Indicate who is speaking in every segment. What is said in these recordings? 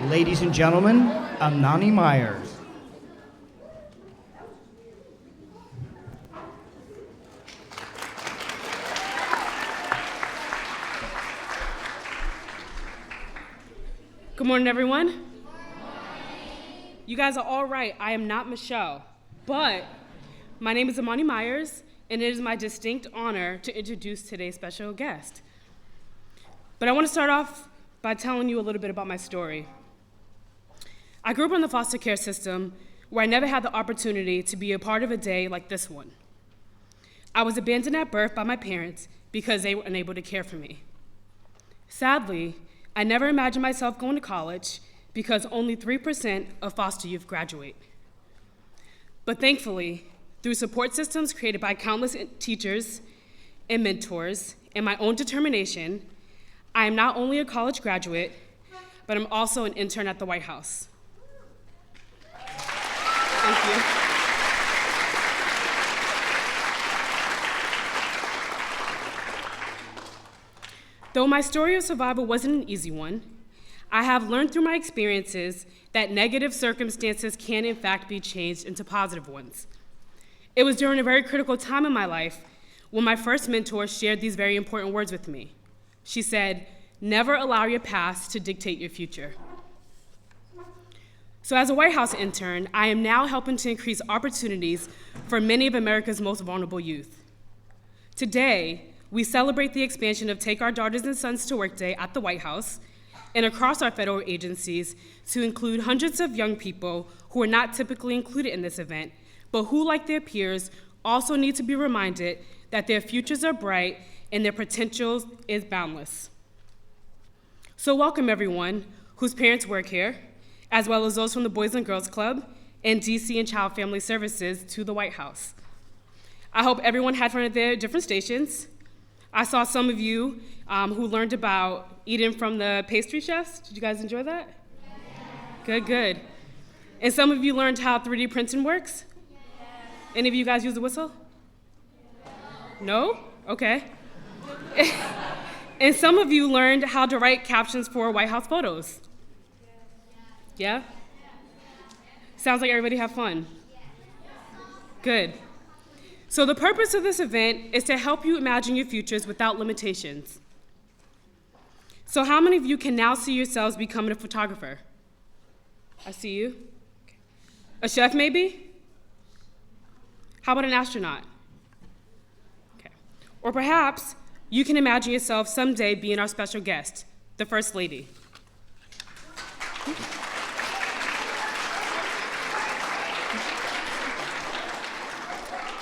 Speaker 1: Ladies and gentlemen, Amnoni Myers.
Speaker 2: Good morning, everyone. You guys are all right. I am not Michelle, but my name is Amnoni Myers, and it is my distinct honor to introduce today's special guest. But I want to start off by telling you a little bit about my story. I grew up in the foster care system where I never had the opportunity to be a part of a day like this one. I was abandoned at birth by my parents because they were unable to care for me. Sadly, I never imagined myself going to college because only 3% of foster youth graduate. But thankfully, through support systems created by countless teachers and mentors and my own determination, I am not only a college graduate, but I'm also an intern at the White House. Thank you. Though my story of survival wasn't an easy one, I have learned through my experiences that negative circumstances can in fact be changed into positive ones. It was during a very critical time in my life when my first mentor shared these very important words with me. She said, "Never allow your past to dictate your future." So as a White House intern, I am now helping to increase opportunities for many of America's most vulnerable youth. Today, we celebrate the expansion of Take Our Daughters and Sons to Work Day at the White House and across our federal agencies to include hundreds of young people who are not typically included in this event, but who, like their peers, also need to be reminded that their futures are bright and their potential is boundless. So welcome everyone whose parents work here, as well as those from the Boys and Girls Club and DC and Child Family Services to the White House. I hope everyone had fun at their different stations. I saw some of you who learned about eating from the pastry chefs. Did you guys enjoy that? Yeah. Good. And some of you learned how 3D printing works? Yeah. Any of you guys use a whistle? No? Okay. And some of you learned how to write captions for White House photos. Yeah? Sounds like everybody had fun. Good. So the purpose of this event is to help you imagine your futures without limitations. So how many of you can now see yourselves becoming a photographer? I see you. A chef, maybe? How about an astronaut? Okay. Or perhaps you can imagine yourself someday being our special guest, the First Lady.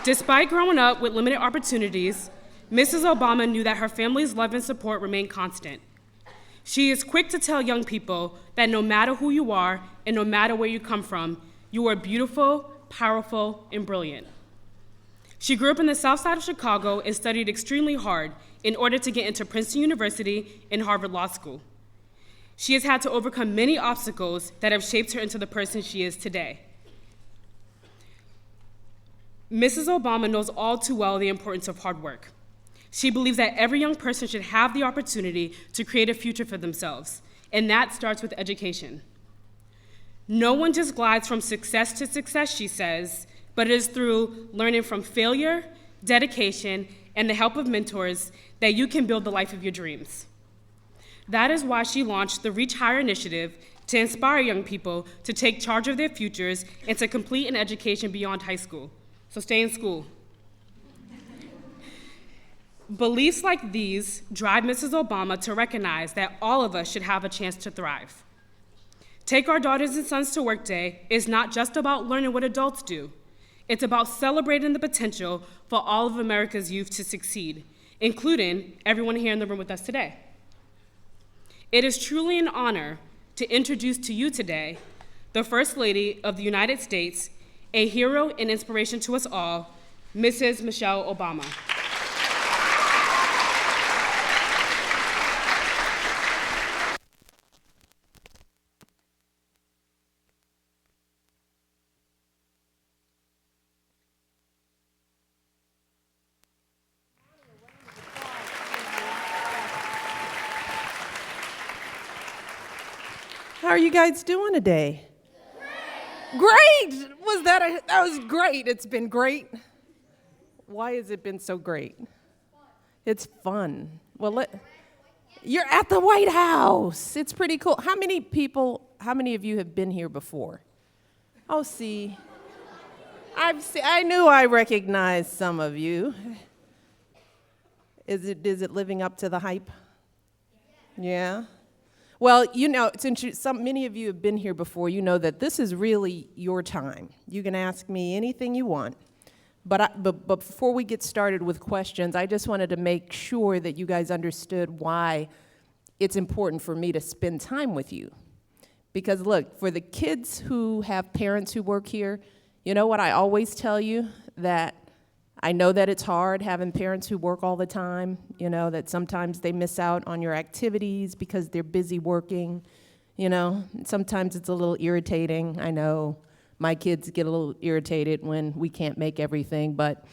Speaker 2: Despite growing up with limited opportunities, Mrs. Obama knew that her family's love and support remained constant. She is quick to tell young people that no matter who you are and no matter where you come from, you are beautiful, powerful, and brilliant. She grew up in the South Side of Chicago and studied extremely hard in order to get into Princeton University and Harvard Law School. She has had to overcome many obstacles that have shaped her into the person she is today. Mrs. Obama knows all too well the importance of hard work. She believes that every young person should have the opportunity to create a future for themselves, and that starts with education. No one just glides from success to success, she says, but it is through learning from failure, dedication, and the help of mentors that you can build the life of your dreams. That is why she launched the Reach Higher initiative to inspire young people to take charge of their futures and to complete an education beyond high school. So stay in school. Beliefs like these drive Mrs. Obama to recognize that all of us should have a chance to thrive. Take Our Daughters and Sons to Work Day is not just about learning what adults do. It's about celebrating the potential for all of America's youth to succeed, including everyone here in the room with us today. It is truly an honor to introduce to you today the First Lady of the United States, a hero and inspiration to us all, Mrs. Michelle Obama.
Speaker 3: How are you guys doing today? Great! That was great. It's been great. Why has it been so great? It's fun. Well, you're at the White House. It's pretty cool. How many of you have been here before? Oh, see. I knew I recognized some of you. Is it living up to the hype? Yeah. Well, since many of you have been here before, you know that this is really your time. You can ask me anything you want. But before we get started with questions, I just wanted to make sure that you guys understood why it's important for me to spend time with you. Because look, for the kids who have parents who work here, you know what I always tell you? That I know that it's hard having parents who work all the time, that sometimes they miss out on your activities because they're busy working, Sometimes it's a little irritating. I know my kids get a little irritated when we can't make everything, but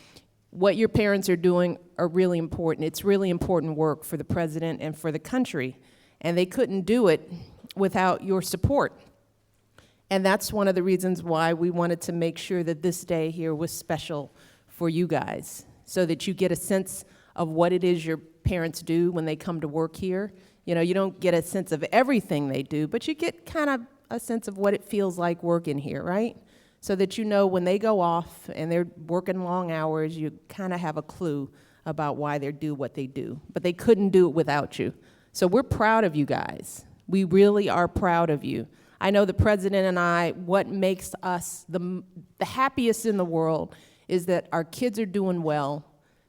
Speaker 3: what your parents are doing are really important. It's really important work for the president and for the country, and they couldn't do it without your support. And that's one of the reasons why we wanted to make sure that this day here was special for you guys, so that you get a sense of what it is your parents do when they come to work here. You don't get a sense of everything they do, but you get kind of a sense of what it feels like working here, right? So that when they go off and they're working long hours, you kind of have a clue about why they do what they do. But they couldn't do it without you. So we're proud of you guys. We really are proud of you. I know the president and I, what makes us the happiest in the world is that our kids are doing well,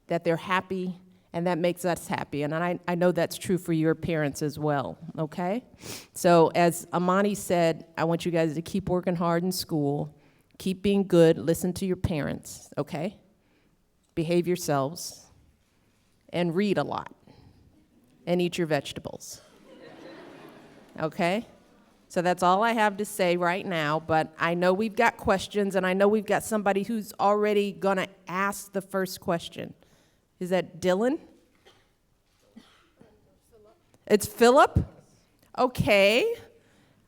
Speaker 3: that they're happy, and that makes us happy. And I know that's true for your parents as well, okay? So as Amnoni said, I want you guys to keep working hard in school, keep being good, listen to your parents, okay? Behave yourselves, and read a lot, and eat your vegetables, okay? So that's all I have to say right now, but I know we've got questions, and I know we've got somebody who's already going to ask the first question. Is that Dylan? It's Philip? Okay.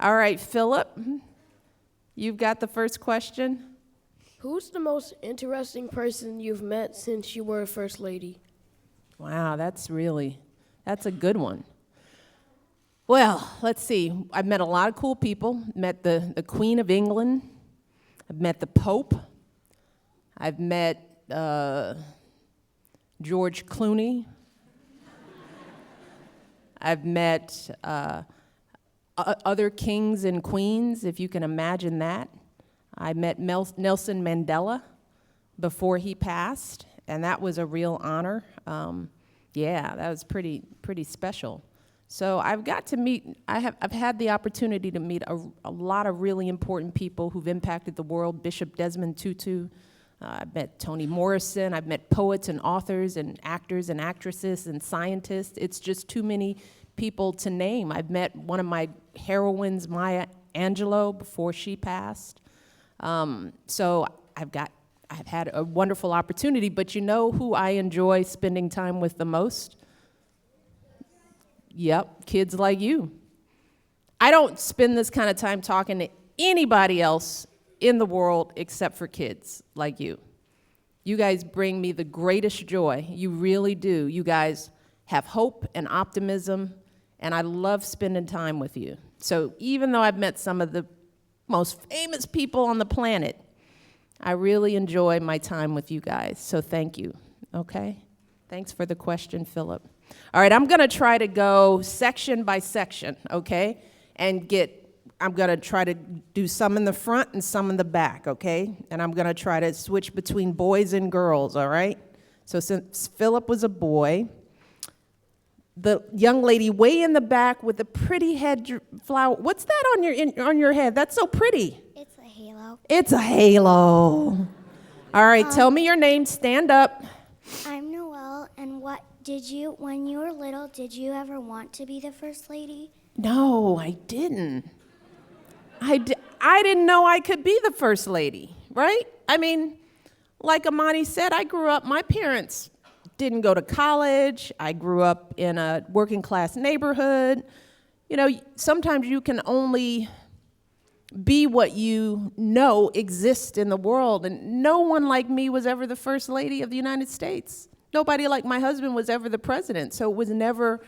Speaker 3: All right, Philip, you've got the first question.
Speaker 4: Who's the most interesting person you've met since you were a First Lady?
Speaker 3: Wow, that's a good one. Well, let's see. I've met a lot of cool people. Met the Queen of England. I've met the Pope. I've met George Clooney. I've met other kings and queens, if you can imagine that. I met Nelson Mandela before he passed, and that was a real honor. That was pretty special. So I've had the opportunity to meet a lot of really important people who've impacted the world. Bishop Desmond Tutu, I've met Toni Morrison, I've met poets and authors and actors and actresses and scientists. It's just too many people to name. I've met one of my heroines, Maya Angelou, before she passed. So I've had a wonderful opportunity, but you know who I enjoy spending time with the most? Yep, kids like you. I don't spend this kind of time talking to anybody else in the world except for kids like you. You guys bring me the greatest joy. You really do. You guys have hope and optimism, and I love spending time with you. So even though I've met some of the most famous people on the planet, I really enjoy my time with you guys. So thank you, okay? Thanks for the question, Philip. All right, I'm going to try to go section by section, okay? I'm going to try to do some in the front and some in the back, okay? And I'm going to try to switch between boys and girls, all right? So since Philip was a boy, the young lady way in the back with the pretty head flower, what's that on your head? That's so pretty.
Speaker 5: It's a halo.
Speaker 3: It's a halo. All right, tell me your name. Stand up.
Speaker 5: I'm Noelle, and when you were little, did you ever want to be the First Lady?
Speaker 3: No, I didn't. I didn't know I could be the First Lady, right? I mean, like Amnoni said, I grew up, my parents didn't go to college. I grew up in a working class neighborhood. You know, sometimes you can only be what you know exists in the world. And no one like me was ever the First Lady of the United States. Nobody like my husband was ever the president. So it was never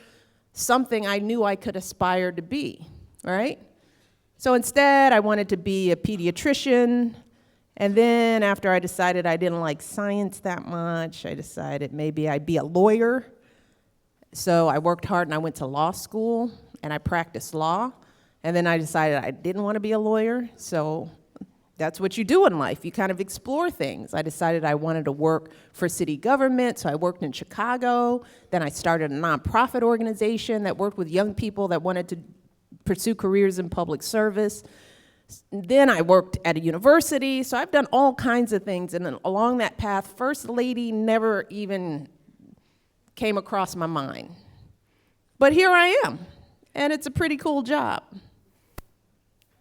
Speaker 3: something I knew I could aspire to be, right? So instead, I wanted to be a pediatrician. And then after I decided I didn't like science that much, I decided maybe I'd be a lawyer. So I worked hard and I went to law school and I practiced law. And then I decided I didn't want to be a lawyer. So that's what you do in life. You kind of explore things. I decided I wanted to work for city government, so I worked in Chicago. Then I started a nonprofit organization that worked with young people that wanted to pursue careers in public service. Then I worked at a university, so I've done all kinds of things. And then along that path, First Lady never even came across my mind. But here I am, and it's a pretty cool job.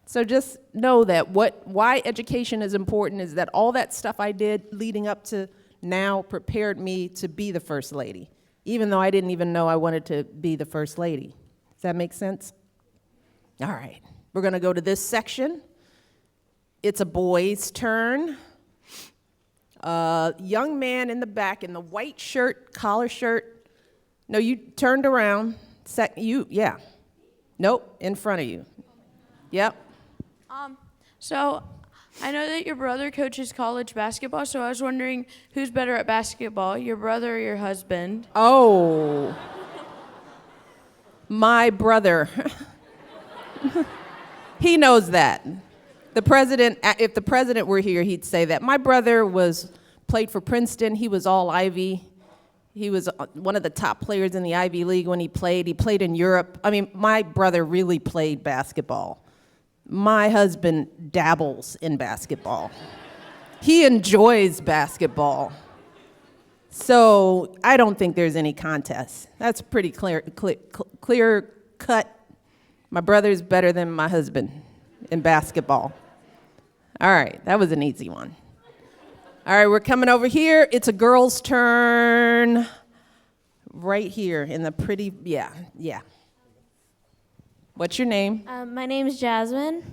Speaker 3: So just know that why education is important is that all that stuff I did leading up to now prepared me to be the First Lady, even though I didn't even know I wanted to be the First Lady. Does that make sense? All right, we're gonna go to this section. It's a boy's turn. Young man in the back in the white shirt, collar shirt. No, you turned around. Yeah. Nope, in front of you. Yep.
Speaker 6: So I know that your brother coaches college basketball, so I was wondering who's better at basketball, your brother or your husband?
Speaker 3: Oh, my brother. He knows that. The president, if the president were here, he'd say that. My brother played for Princeton. He was all Ivy. He was one of the top players in the Ivy League when he played. He played in Europe. I mean, my brother really played basketball. My husband dabbles in basketball. He enjoys basketball. So I don't think there's any contest. That's pretty clear cut. My brother's better than my husband in basketball. All right, that was an easy one. All right, we're coming over here. It's a girl's turn. Right here in the pretty, yeah. What's your name?
Speaker 7: My name is Jasmine.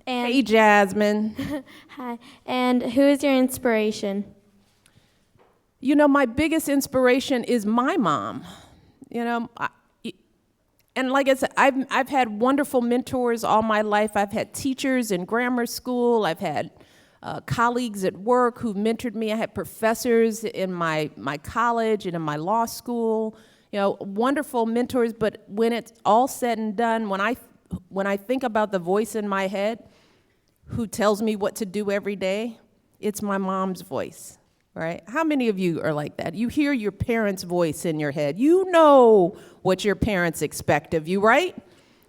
Speaker 7: And
Speaker 3: Hey, Jasmine.
Speaker 7: Hi. And who is your inspiration?
Speaker 3: You know, my biggest inspiration is my mom. You know, and like I said, I've had wonderful mentors all my life. I've had teachers in grammar school. I've had colleagues at work who mentored me. I had professors in my college and in my law school. You know, wonderful mentors, but when it's all said and done, when I think about the voice in my head who tells me what to do every day, it's my mom's voice, right? How many of you are like that? You hear your parents' voice in your head. You know what your parents expect of you, right?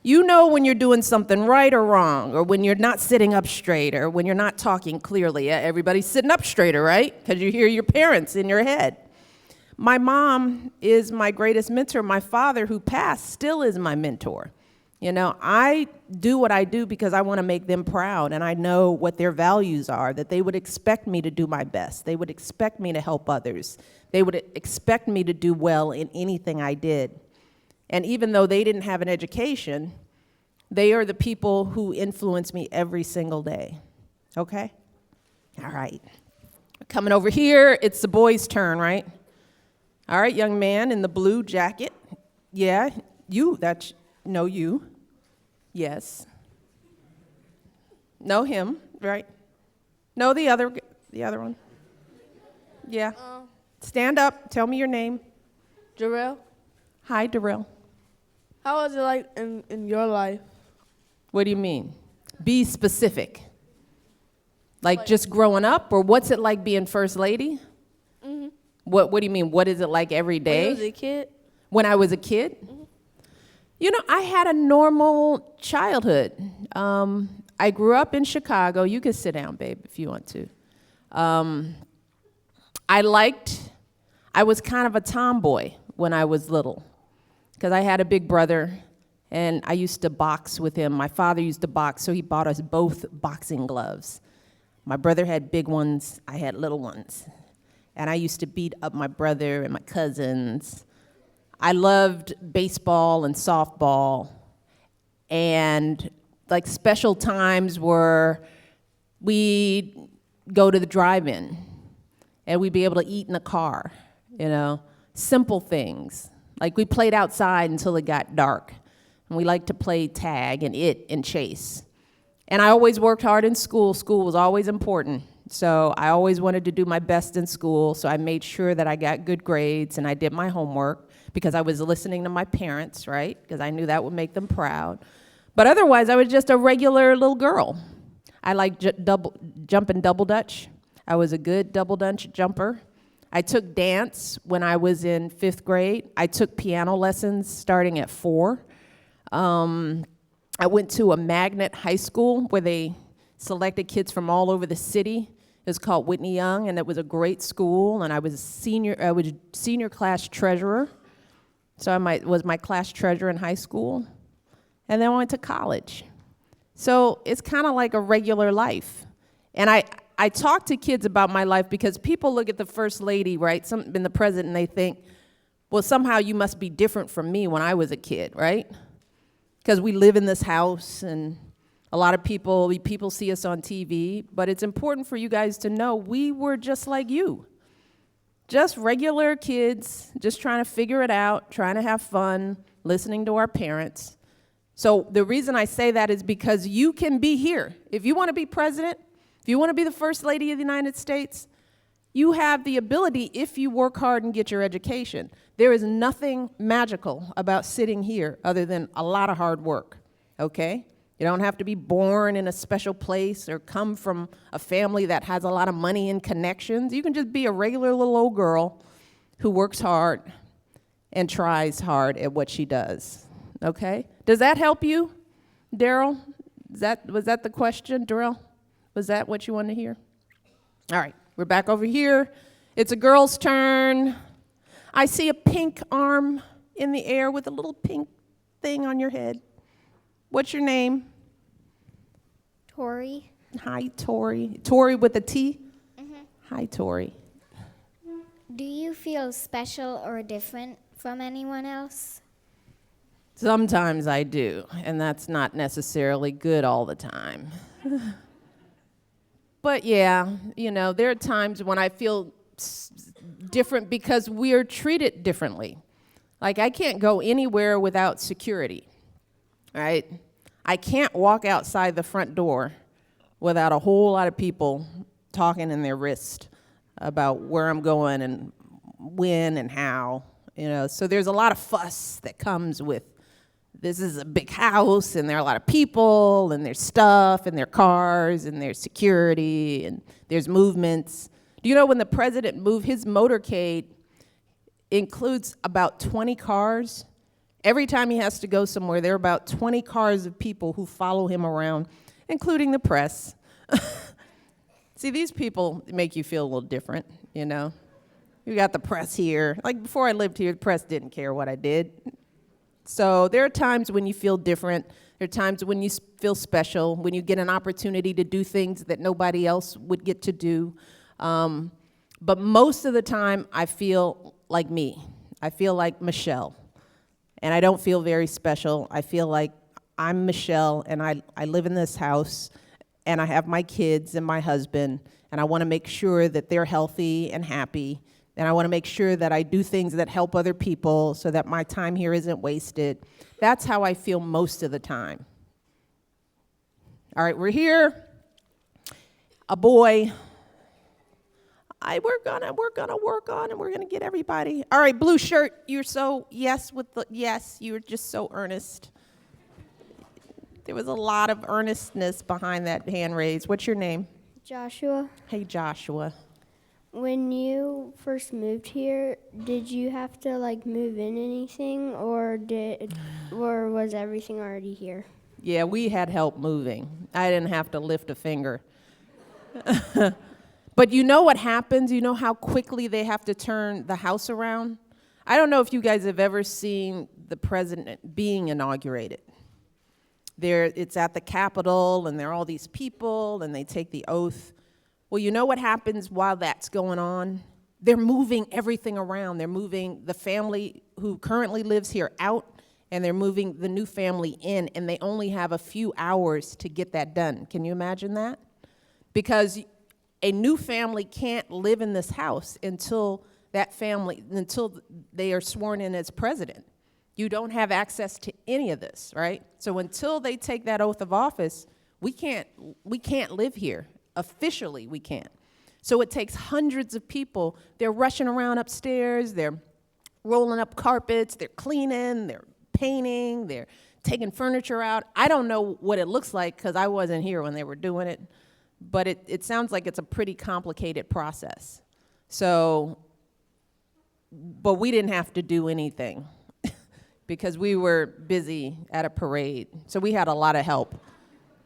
Speaker 3: You know when you're doing something right or wrong, or when you're not sitting up straight, or when you're not talking clearly. Everybody's sitting up straighter, right? Because you hear your parents in your head. My mom is my greatest mentor. My father, who passed, still is my mentor. You know, I do what I do because I want to make them proud, and I know what their values are, that they would expect me to do my best. They would expect me to help others. They would expect me to do well in anything I did. And even though they didn't have an education, they are the people who influence me every single day. Okay? All right. Coming over here, it's the boy's turn, right? All right, young man in the blue jacket. Yeah, you, no, you. Yes. No, him, right? No, the other one. Yeah. Stand up, tell me your name.
Speaker 6: Jarrell,
Speaker 3: Hi, Darrell.
Speaker 6: how was it like in your life?
Speaker 3: What do you mean? Be specific. Like just growing up, or what's it like being First Lady?
Speaker 6: Mm-hmm.
Speaker 3: What do you mean? What is it like every day?
Speaker 6: When you was a kid?
Speaker 3: When I was a kid? Mm-hmm. You know, I had a normal childhood. I grew up in Chicago. You can sit down, babe, if you want to. I was kind of a tomboy when I was little because I had a big brother, and I used to box with him. My father used to box, so he bought us both boxing gloves. My brother had big ones. I had little ones. And I used to beat up my brother and my cousins. I loved baseball and softball. And like special times where we go to the drive-in and we'd be able to eat in the car, you know, simple things. Like we played outside until it got dark. And we liked to play tag and chase. And I always worked hard in school. School was always important. So I always wanted to do my best in school. So I made sure that I got good grades and I did my homework because I was listening to my parents, right? Because I knew that would make them proud. But otherwise, I was just a regular little girl. I liked jumping double dutch. I was a good double dutch jumper. I took dance when I was in 5th grade. I took piano lessons starting at 4. I went to a magnet high school where they selected kids from all over the city. It was called Whitney Young, and it was a great school, and I was senior class treasurer. So I was my class treasurer in high school. And then I went to college. So it's kind of like a regular life. And I talk to kids about my life because people look at the first lady, right, and the president, and they think, well, somehow you must be different from me when I was a kid, right? Because we live in this house, and a lot of people see us on TV, but it's important for you guys to know we were just like you. Just regular kids, just trying to figure it out, trying to have fun, listening to our parents. So the reason I say that is because you can be here. If you want to be president, if you want to be the first lady of the United States, you have the ability if you work hard and get your education. There is nothing magical about sitting here other than a lot of hard work, okay? You don't have to be born in a special place or come from a family that has a lot of money and connections. You can just be a regular little old girl who works hard and tries hard at what she does, okay? Does that help you, Daryl? Was that the question, Daryl? Was that what you wanted to hear? All right, we're back over here. It's a girl's turn. I see a pink arm in the air with a little pink thing on your head. What's your name?
Speaker 5: Tori.
Speaker 3: Hi, Tori. Tori with a T? Mm-hmm. Hi, Tori.
Speaker 5: Do you feel special or different from anyone else?
Speaker 3: Sometimes I do, and that's not necessarily good all the time. But yeah, you know, there are times when I feel different because we are treated differently. Like I can't go anywhere without security, right? I can't walk outside the front door without a whole lot of people talking in their wrist about where I'm going and when and how, you know. So there's a lot of fuss that comes with this is a big house, and there are a lot of people, and there's stuff, and there are cars, and there's security, and there's movements. Do you know when the president moved, his motorcade includes about 20 cars? Every time he has to go somewhere, there are about 20 cars of people who follow him around, including the press. See, these people make you feel a little different, you know? You got the press here. Like before I lived here, the press didn't care what I did. So there are times when you feel different. There are times when you feel special, when you get an opportunity to do things that nobody else would get to do. But most of the time, I feel like me. I feel like Michelle. And I don't feel very special. I feel like I'm Michelle, and I live in this house, and I have my kids and my husband, and I want to make sure that they're healthy and happy. And I want to make sure that I do things that help other people so that my time here isn't wasted. That's how I feel most of the time. All right, we're here. A boy. We're gonna work on, and we're gonna get everybody. All right, blue shirt. You're so yes. You were just so earnest. There was a lot of earnestness behind that hand raise. What's your name?
Speaker 4: Joshua,
Speaker 3: Hey, Joshua.
Speaker 4: when you first moved here, did you have to like move in anything, or was everything already here?
Speaker 3: Yeah, we had help moving. I didn't have to lift a finger. But you know what happens? You know how quickly they have to turn the house around? I don't know if you guys have ever seen the president being inaugurated. It's at the Capitol, and there are all these people, and they take the oath. Well, you know what happens while that's going on? They're moving everything around. They're moving the family who currently lives here out, and they're moving the new family in, and they only have a few hours to get that done. Can you imagine that? Because a new family can't live in this house until they are sworn in as president. You don't have access to any of this, right? So until they take that oath of office, we can't live here. Officially, we can't. So it takes hundreds of people. They're rushing around upstairs, they're rolling up carpets, they're cleaning, they're painting, they're taking furniture out. I don't know what it looks like because I wasn't here when they were doing it, but it sounds like it's a pretty complicated process. So, but we didn't have to do anything because we were busy at a parade. So we had a lot of help.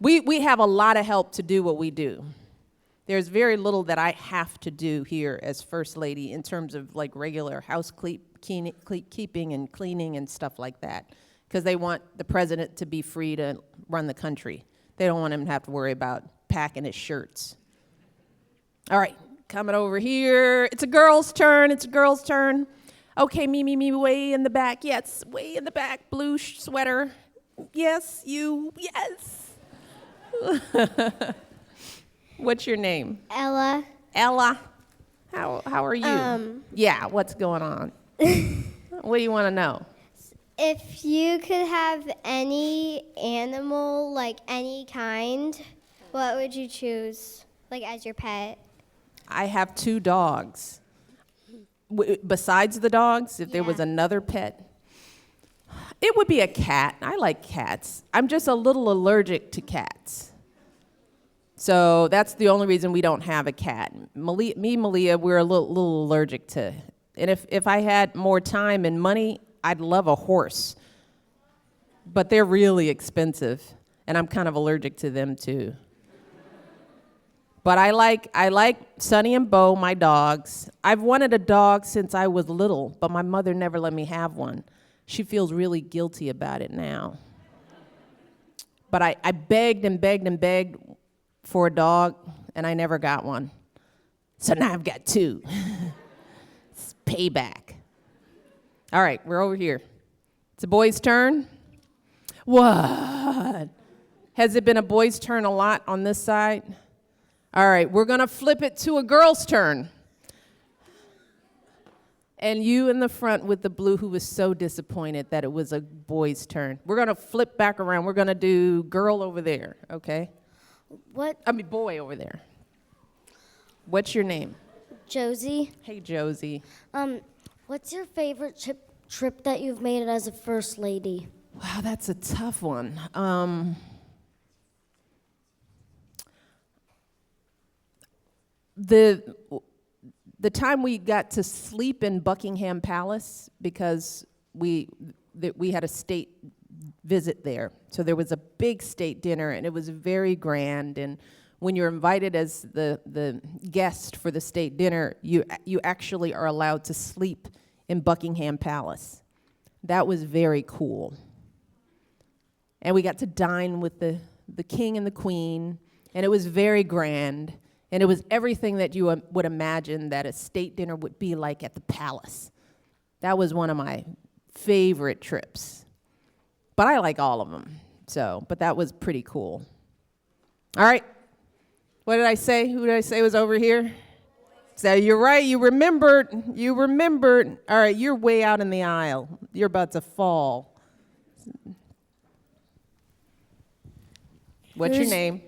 Speaker 3: We have a lot of help to do what we do. There's very little that I have to do here as First Lady in terms of like regular keeping and cleaning and stuff like that, because they want the president to be free to run the country. They don't want him to have to worry about packing his shirts. All right, coming over here. It's a girl's turn. It's a girl's turn. Okay, me, way in the back. Yes, way in the back. Blue sweater. Yes, you. Yes. What's your name?
Speaker 4: Ella.
Speaker 3: Ella. How are you? Yeah, what's going on? What do you want to know?
Speaker 4: If you could have any animal, like any kind, what would you choose, like as your pet?
Speaker 3: I have 2 dogs. Besides the dogs, if there was another pet, it would be a cat. I like cats. I'm just a little allergic to cats. So that's the only reason we don't have a cat. Malia, we're a little allergic to. And if I had more time and money, I'd love a horse. But they're really expensive, and I'm kind of allergic to them too. But I like Sonny and Bo, my dogs. I've wanted a dog since I was little, but my mother never let me have one. She feels really guilty about it now. But I begged and begged and begged for a dog, and I never got one. So now I've got 2. It's payback. All right, we're over here. It's a boy's turn. What? Has it been a boy's turn a lot on this side? All right, we're going to flip it to a girl's turn. And you in the front with the blue who was so disappointed that it was a boy's turn. We're going to flip back around. We're going to do girl over there, okay? Boy over there. What's your name?
Speaker 8: Josie.
Speaker 3: Hey, Josie.
Speaker 8: What's your favorite trip that you've made as a First Lady?
Speaker 3: Wow, that's a tough one. The time we got to sleep in Buckingham Palace because we had a state visit there. So there was a big state dinner, and it was very grand. And when you're invited as the guest for the state dinner, you actually are allowed to sleep in Buckingham Palace. That was very cool. And we got to dine with the king and the queen, and it was very grand. And it was everything that you would imagine that a state dinner would be like at the palace. That was one of my favorite trips. But I like all of them, but that was pretty cool. All right, what did I say? Who did I say was over here? So you're right, you remembered. All right, you're way out in the aisle. You're about to fall. What's your name?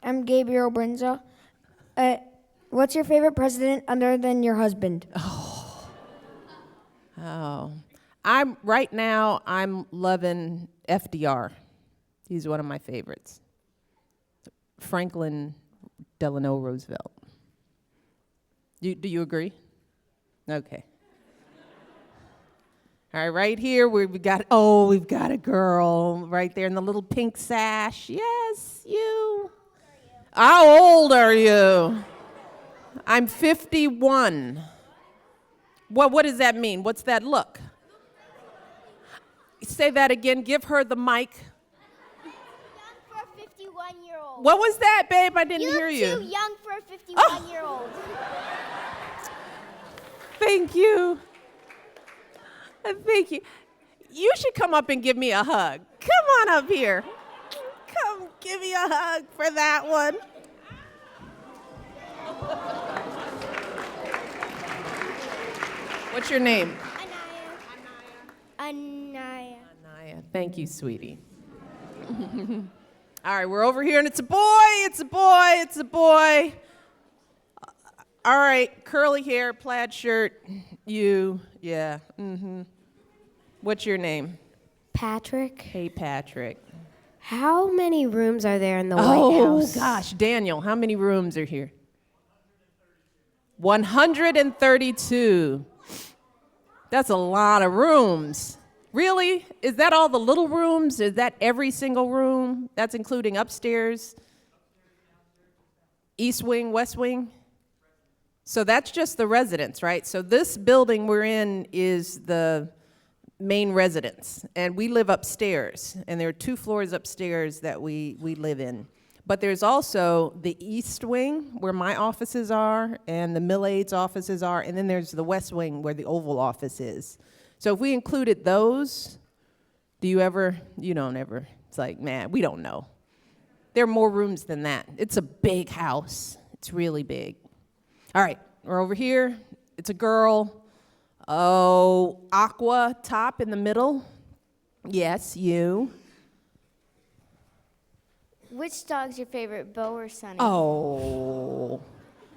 Speaker 9: I'm Gabriel Brinza. What's your favorite president other than your husband?
Speaker 3: Right now I'm loving FDR. He's one of my favorites. Franklin Delano Roosevelt. Do you agree? Okay. All right, right here we've got a girl right there in the little pink sash. Yes, you. How old are you? I'm 51. What does that mean? What's that look? Say that again. Give her the mic.
Speaker 4: Young for a 51-year-old.
Speaker 3: What was that, babe? I didn't hear you.
Speaker 4: You're too young for a 51-year-old.
Speaker 3: Thank you. Thank you. You should come up and give me a hug. Come on up here. Come give me a hug for that one. What's your name?
Speaker 5: Anaya.
Speaker 3: Anaya. Thank you, sweetie. All right, we're over here, and it's a boy, it's a boy, it's a boy. All right, curly hair, plaid shirt, you, yeah, What's your name?
Speaker 10: Patrick.
Speaker 3: Hey, Patrick.
Speaker 10: How many rooms are there in the White House?
Speaker 3: Oh, gosh, Daniel, how many rooms are here? 132. That's a lot of rooms. Really? Is that all the little rooms? Is that every single room? That's including upstairs? East wing, west wing? So that's just the residence, right? So this building we're in is the main residence, and we live upstairs, and there are 2 floors upstairs that we live in. But there's also the east wing, where my offices are, and the mill aide's offices are, and then there's the west wing, where the Oval Office is. So if we included those, you don't ever, it's like, man, we don't know. There are more rooms than that. It's a big house. It's really big. All right, we're over here. It's a girl. Oh, aqua top in the middle. Yes, you.
Speaker 4: Which dog's your favorite, Bo or Sunny?
Speaker 3: Oh,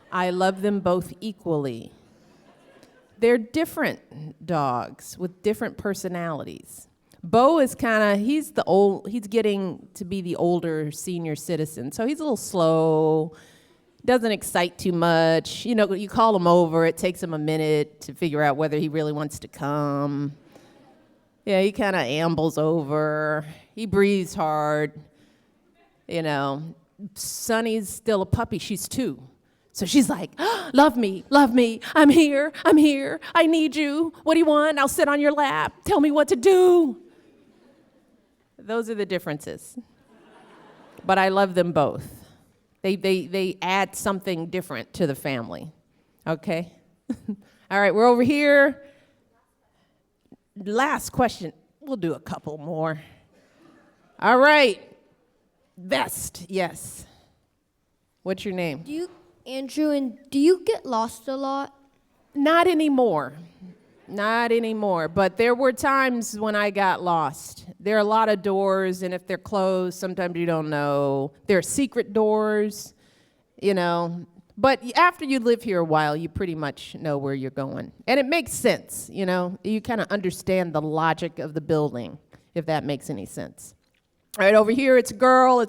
Speaker 3: I love them both equally. They're different dogs with different personalities. Bo is he's getting to be the older senior citizen, so he's a little slow, doesn't excite too much. You call him over, it takes him a minute to figure out whether he really wants to come. Yeah, he kind of ambles over, he breathes hard. Sunny's still a puppy, she's 2. So she's like, love me, I'm here, I need you. What do you want? I'll sit on your lap. Tell me what to do. Those are the differences. But I love them both. They add something different to the family, okay? All right, we're over here. Last question. We'll do a couple more. All right. Vest, yes. What's your name?
Speaker 9: Andrew, and do you get lost a lot?
Speaker 3: Not anymore. Not anymore. But there were times when I got lost. There are a lot of doors, and if they're closed, sometimes you don't know. There are secret doors, But after you live here a while, you pretty much know where you're going. And it makes sense, You kind of understand the logic of the building, if that makes any sense. All right, over here, it's girl.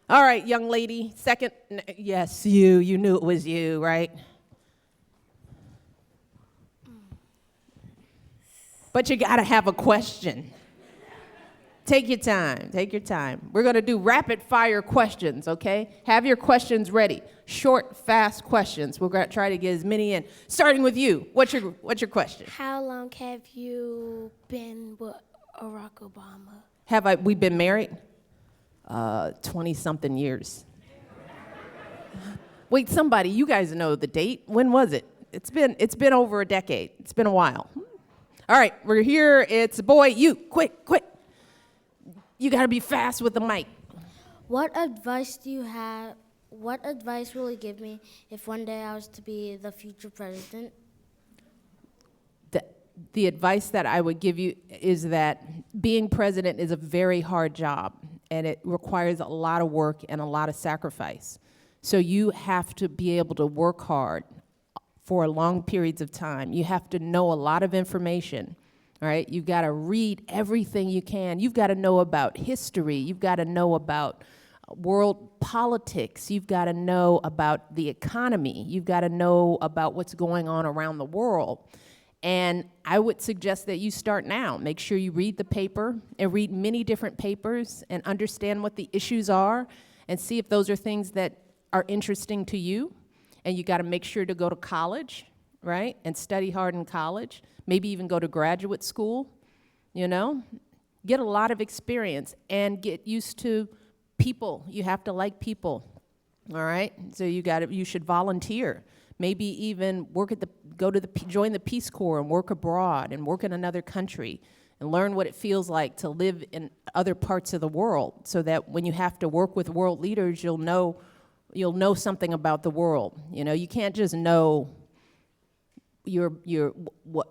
Speaker 3: All right, young lady, second. Yes, you knew it was you, right? But you gotta have a question. Take your time. We're gonna do rapid fire questions, okay? Have your questions ready. Short, fast questions. We're gonna try to get as many in. Starting with you, what's your question?
Speaker 10: How long have you been with Barack Obama?
Speaker 3: We been married? 20-something years. Wait, somebody, you guys know the date. When was it? It's been over a decade. It's been a while. All right, we're here. It's a boy. You, quick. You gotta be fast with the mic.
Speaker 10: What advice do you have? What advice will you give me if one day I was to be the future president?
Speaker 3: The advice that I would give you is that being president is a very hard job, and it requires a lot of work and a lot of sacrifice. So you have to be able to work hard for long periods of time. You have to know a lot of information, all right? You've got to read everything you can. You've got to know about history. You've got to know about world politics. You've got to know about the economy. You've got to know about what's going on around the world. And I would suggest that you start now. Make sure you read the paper and read many different papers and understand what the issues are and see if those are things that are interesting to you. And you got to make sure to go to college, right? And study hard in college. Maybe even go to graduate school, Get a lot of experience and get used to people. You have to like people, all right? So you should volunteer. Maybe even join the Peace Corps and work abroad and work in another country. and learn what it feels like to live in other parts of the world, so that when you have to work with world leaders, you'll know something about the world. You know, you can't just know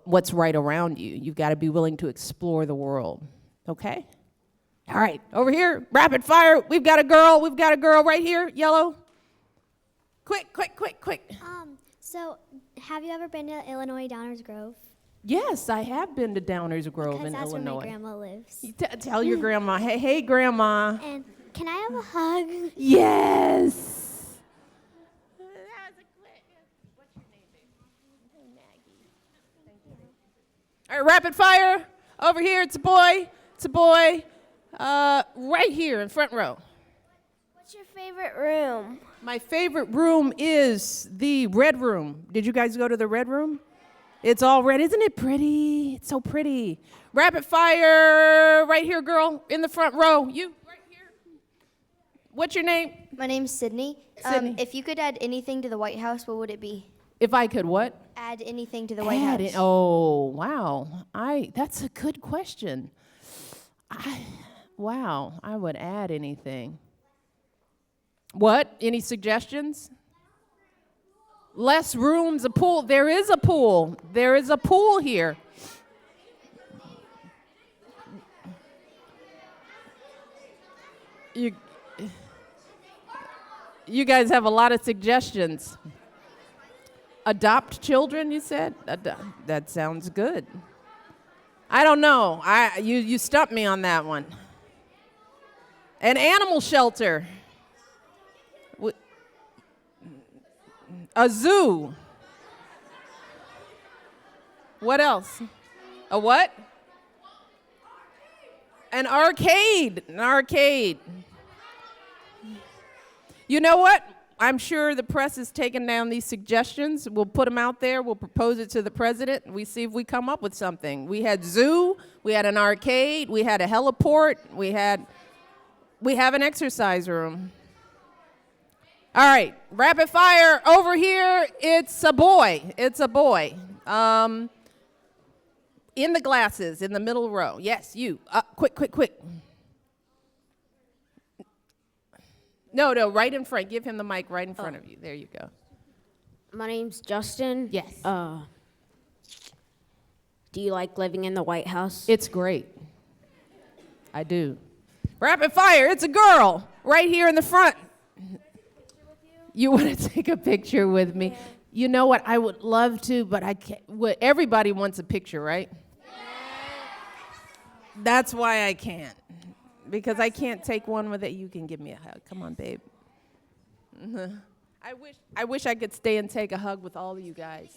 Speaker 3: what's right around you. You've got to be willing to explore the world. Okay? All right, over here, rapid fire. We've got a girl right here, yellow. Quick.
Speaker 5: So, have you ever been to Illinois Downers Grove?
Speaker 3: Yes, I have been to Downers Grove in
Speaker 5: That's
Speaker 3: Illinois.
Speaker 5: where my grandma lives.
Speaker 3: Tell your grandma, hey, grandma.
Speaker 5: And can I have a hug?
Speaker 3: Yes. What's your name, baby? Hey, Maggie. Thank you. All right, rapid fire. Over here, it's a boy. Right here in front row.
Speaker 4: What's your favorite room?
Speaker 3: My favorite room is the red room. Did you guys go to the red room? It's all red. Isn't it pretty? It's so pretty. Rapid fire. Right here, girl, in the front row. You, right here. What's your name?
Speaker 11: My name's Sydney.
Speaker 3: Sydney.
Speaker 11: If you could add anything to the White House, what would it be?
Speaker 3: If I could what?
Speaker 11: Add anything to the White House.
Speaker 3: Oh, wow. That's a good question. I would add anything. What? Any suggestions? Less rooms, a pool. There is a pool. There is a pool here. You guys have a lot of suggestions. Adopt children, you said? That sounds good. I don't know. You stumped me on that one. An animal shelter. A zoo. What else? A what? An arcade. An arcade. You know what? I'm sure the press has taken down these suggestions. We'll put them out there. We'll propose it to the president. And we see if we come up with something. We had zoo. We had an arcade. We had a heliport. We have an exercise room. All right, rapid fire over here. It's a boy. It's a boy. In the glasses, in the middle row. Yes, you. Quick. No, right in front. Give him the mic right in front of you. There you go.
Speaker 10: My name's Justin.
Speaker 3: Yes.
Speaker 10: Do you like living in the White House?
Speaker 3: It's great. I do. Rapid fire. It's a girl right here in the front. You want to take a picture with me? Yeah. You know what? I would love to, but I can't. Everybody wants a picture, right? Yeah. That's why I can't. Because I can't take one with it. You can give me a hug. Come on, babe. I wish I could stay and take a hug with all of you guys.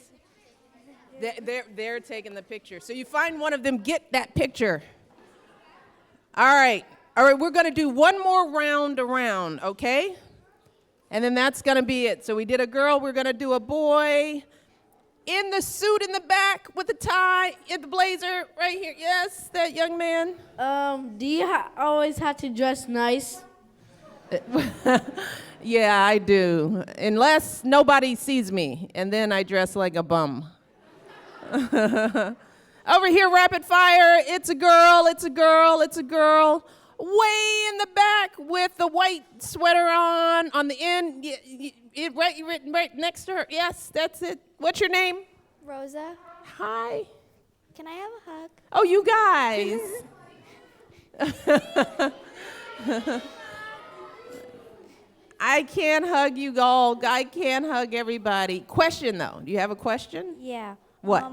Speaker 3: They're taking the picture. So you find one of them, get that picture. All right, we're going to do one more round around, okay? And then that's going to be it. So we did a girl, we're going to do a boy. In the suit in the back with the tie, in the blazer, right here. Yes, that young man.
Speaker 12: Do you always have to dress nice?
Speaker 3: Yeah, I do. Unless nobody sees me, and then I dress like a bum. Over here, rapid fire. It's a girl. Way in the back with the white sweater on the end. Right next to her. Yes, that's it. What's your name?
Speaker 4: Rosa.
Speaker 3: Hi.
Speaker 4: Can I have a hug?
Speaker 3: Oh, you guys. I can't hug you all. I can't hug everybody. Question, though. Do you have a question?
Speaker 4: Yeah.
Speaker 3: What?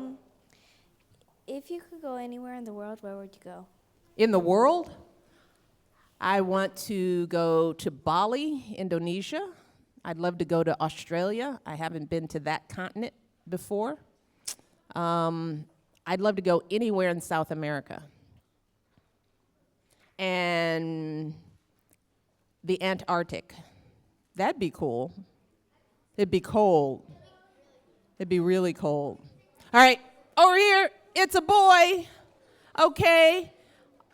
Speaker 4: If you could go anywhere in the world, where would you go?
Speaker 3: In the world? I want to go to Bali, Indonesia. I'd love to go to Australia. I haven't been to that continent before. I'd love to go anywhere in South America. And the Antarctic. That'd be cool. It'd be cold. It'd be really cold. All right, over here, it's a boy. Okay,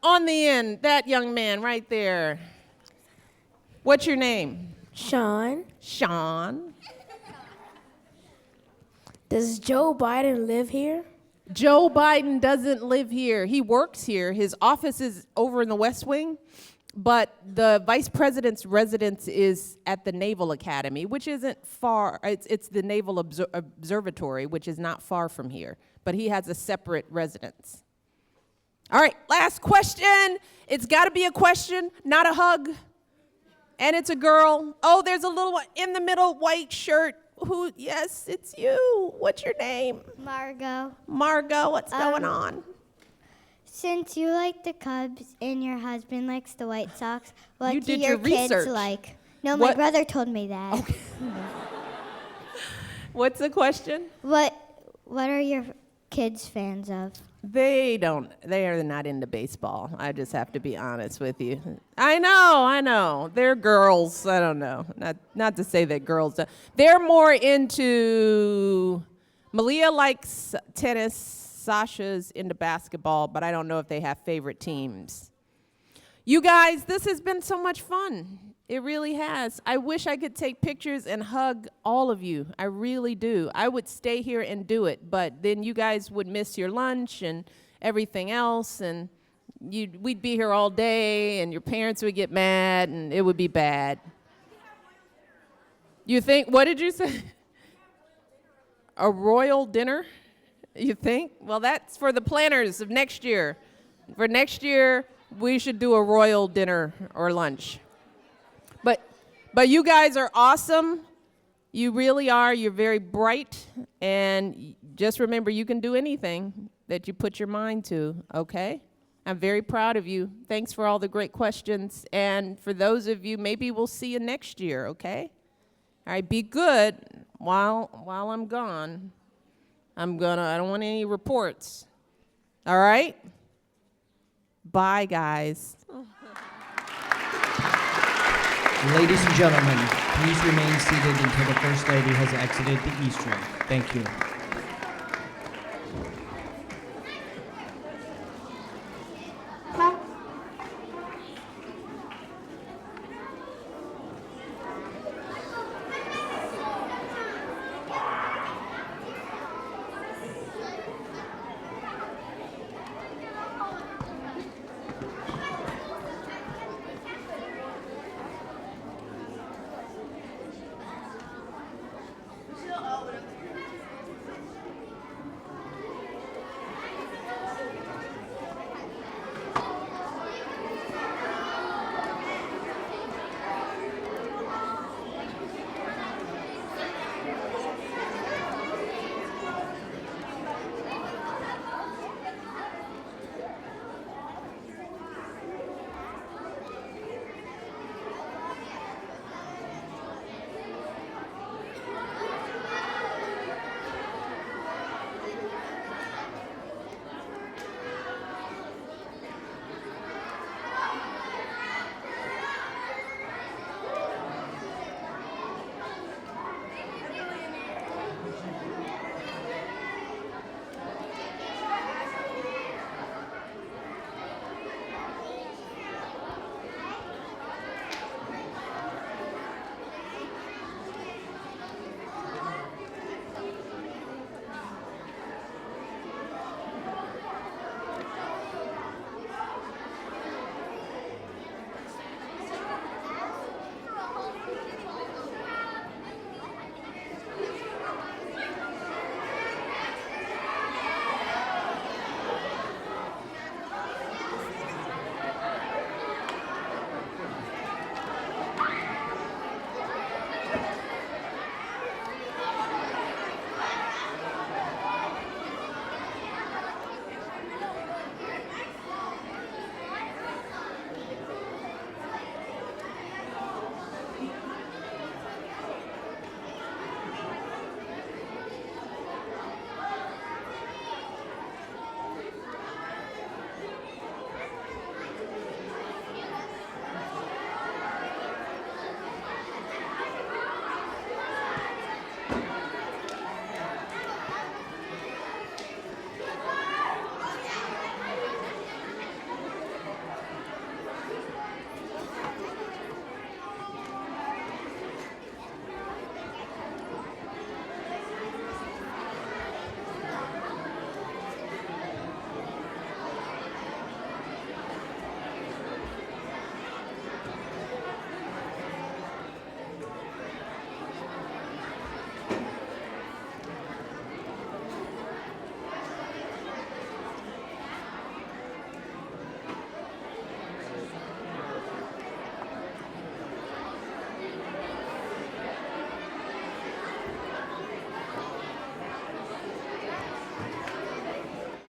Speaker 3: on the end, that young man right there. What's your name?
Speaker 12: Sean.
Speaker 3: Sean.
Speaker 12: Does Joe Biden live here?
Speaker 3: Joe Biden doesn't live here. He works here. His office is over in the West Wing, but the vice president's residence is at the Naval Academy, which isn't far. It's the Naval Observatory, which is not far from here, but he has a separate residence. All right, last question. It's got to be a question, not a hug. And it's a girl. Oh, there's a little one in the middle, white shirt. Who? Yes, it's you. What's your name?
Speaker 5: Margot.
Speaker 3: Margot, what's going on?
Speaker 5: Since you like the Cubs and your husband likes the White Sox, what
Speaker 3: You
Speaker 5: do
Speaker 3: did
Speaker 5: your
Speaker 3: your
Speaker 5: kids
Speaker 3: research.
Speaker 5: like? No, my
Speaker 3: What-
Speaker 5: brother told me that.
Speaker 3: Okay. What's the question?
Speaker 5: What are your kids fans of?
Speaker 3: They are not into baseball. I just have to be honest with you. I know. They're girls. I don't know. Not to say that girls don't. They're more into, Malia likes tennis, Sasha's into basketball, but I don't know if they have favorite teams. You guys, this has been so much fun. It really has. I wish I could take pictures and hug all of you. I really do. I would stay here and do it, but then you guys would miss your lunch and everything else, and we'd be here all day, and your parents would get mad, and it would be bad. You think, what did you say? A royal dinner? You think? Well, that's for the planners of next year. For next year, we should do a royal dinner or lunch. But you guys are awesome. You really are. You're very bright. And just remember, you can do anything that you put your mind to, okay? I'm very proud of you. Thanks for all the great questions. And for those of you, maybe we'll see you next year, okay? All right, be good while I'm gone. I don't want any reports. All right? Bye, guys.
Speaker 1: Ladies and gentlemen, please remain seated until the First Lady has exited the East Room. Thank you.